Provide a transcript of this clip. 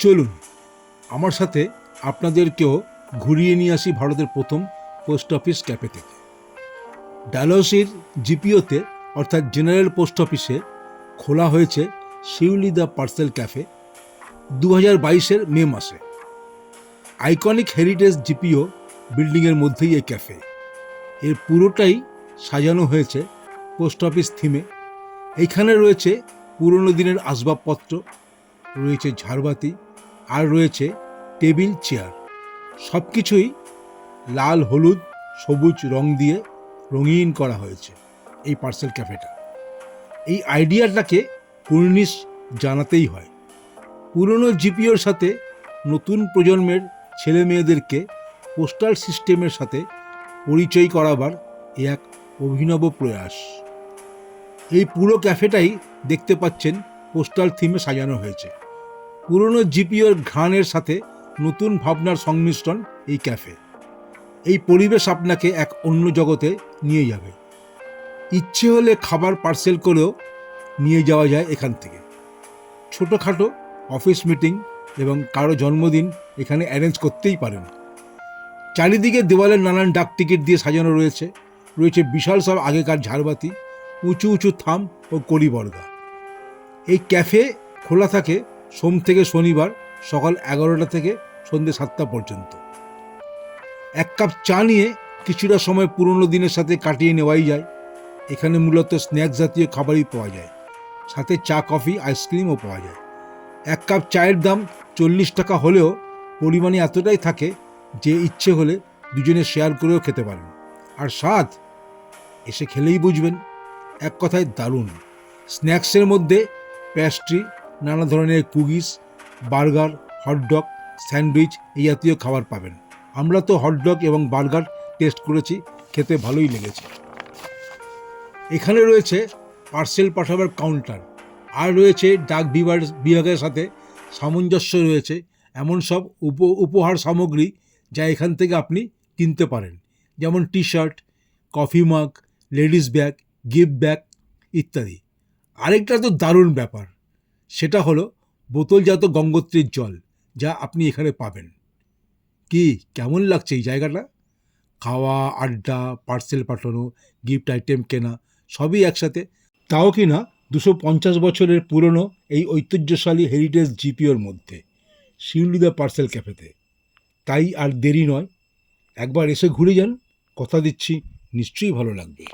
চলুন আমার সাথে আপনাদেরকেও ঘুরিয়ে নিয়ে আসি ভারতের প্রথম পোস্ট অফিস ক্যাফে থেকে। ডালহৌসির জিপিওতে অর্থাৎ জেনারেল পোস্ট অফিসে খোলা হয়েছে শিউলি দ্য পার্সেল ক্যাফে 2022-এর মে মাসে। আইকনিক হেরিটেজ জিপিও বিল্ডিংয়ের মধ্যেই এই ক্যাফে। এর পুরোটাই সাজানো হয়েছে পোস্ট অফিস থিমে। এইখানে রয়েছে পুরনো দিনের আসবাবপত্র, রয়েছে ঝাড়বাতি, আর রয়েছে টেবিল চেয়ার। সব কিছুই লাল, হলুদ, সবুজ রং দিয়ে রঙিন করা হয়েছে এই পার্সেল ক্যাফেটা। এই আইডিয়াটাকে কুর্নিশ জানাতেই হয়। পুরনো জিপিওর সাথে নতুন প্রজন্মের ছেলে মেয়েদেরকে পোস্টাল সিস্টেমের সাথে পরিচয় করাবার এক অভিনব প্রয়াস। এই পুরো ক্যাফেটাই দেখতে পাচ্ছেন পোস্টাল থিমে সাজানো হয়েছে। পুরনো জিপিওর ঘ্রাণের সাথে নতুন ভাবনার সংমিশ্রণ এই ক্যাফে। এই পরিবেশ আপনাকে এক অন্য জগতে নিয়ে যাবে। ইচ্ছে হলে খাবার পার্সেল করেও নিয়ে যাওয়া যায় এখান থেকে। ছোটোখাটো অফিস মিটিং এবং কারো জন্মদিন এখানে অ্যারেঞ্জ করতেই পারেন। চারিদিকে দেওয়ালের নানান ডাক টিকিট দিয়ে সাজানো রয়েছে। রয়েছে বিশাল সব আগেকার ঝাড়বাতি, উঁচু উঁচু থাম ও কলিবর্গা। এই ক্যাফে খোলা থাকে সোম থেকে শনিবার সকাল 11টা থেকে সন্ধ্যে 7টা পর্যন্ত। এক কাপ চা নিয়ে কিছুটা সময় পুরনো দিনের সাথে কাটিয়ে নেওয়াই যায়। এখানে মূলত স্ন্যাক্স জাতীয় খাবারই পাওয়া যায়, সাথে চা, কফি, আইসক্রিমও পাওয়া যায়। এক কাপ চায়ের দাম 40 টাকা হলেও পরিমাণে এতটাই থাকে যে ইচ্ছে হলে দুজনে শেয়ার করেও খেতে পারেন। আর স্বাদ এসে খেলেই বুঝবেন। এক কথায় দারুণ। স্ন্যাক্সের মধ্যে প্যাস্ট্রি, নানা ধরনের কুকিজ, বার্গার, হটডগ, স্যান্ডউইচ এই জাতীয় খাবার পাবেন। আমরা তো হটডগ এবং বার্গার টেস্ট করেছি, খেতে ভালোই লেগেছে। এখানে রয়েছে পার্সেল পাঠাবার কাউন্টার, আর রয়েছে ডাক বিভাগের সাথে সামঞ্জস্য রয়েছে এমন সব উপহার সামগ্রী যা এখান থেকে আপনি কিনতে পারেন, যেমন টি শার্ট, কফি মাগ, লেডিস ব্যাগ, গিফট ব্যাগ ইত্যাদি। আরেকটা তো দারুণ ব্যাপার, সেটা হলো বোতলজাত গঙ্গোত্রীর জল, যা আপনি এখানে পাবেন। কি কেমন লাগছে এই জায়গাটা? খাওয়া, আড্ডা, পার্সেল পাঠানো, গিফট আইটেম কেনা, সবই একসাথে। তাও কি না 250 বছরের পুরনো এই ঐতিহ্যশালী হেরিটেজ জিপিওর মধ্যে, শিউলি দ্য পার্সেল ক্যাফেতে। তাই আর দেরি নয়, একবার এসে ঘুরে যান। কথা দিচ্ছি নিশ্চয়ই ভালো লাগবে।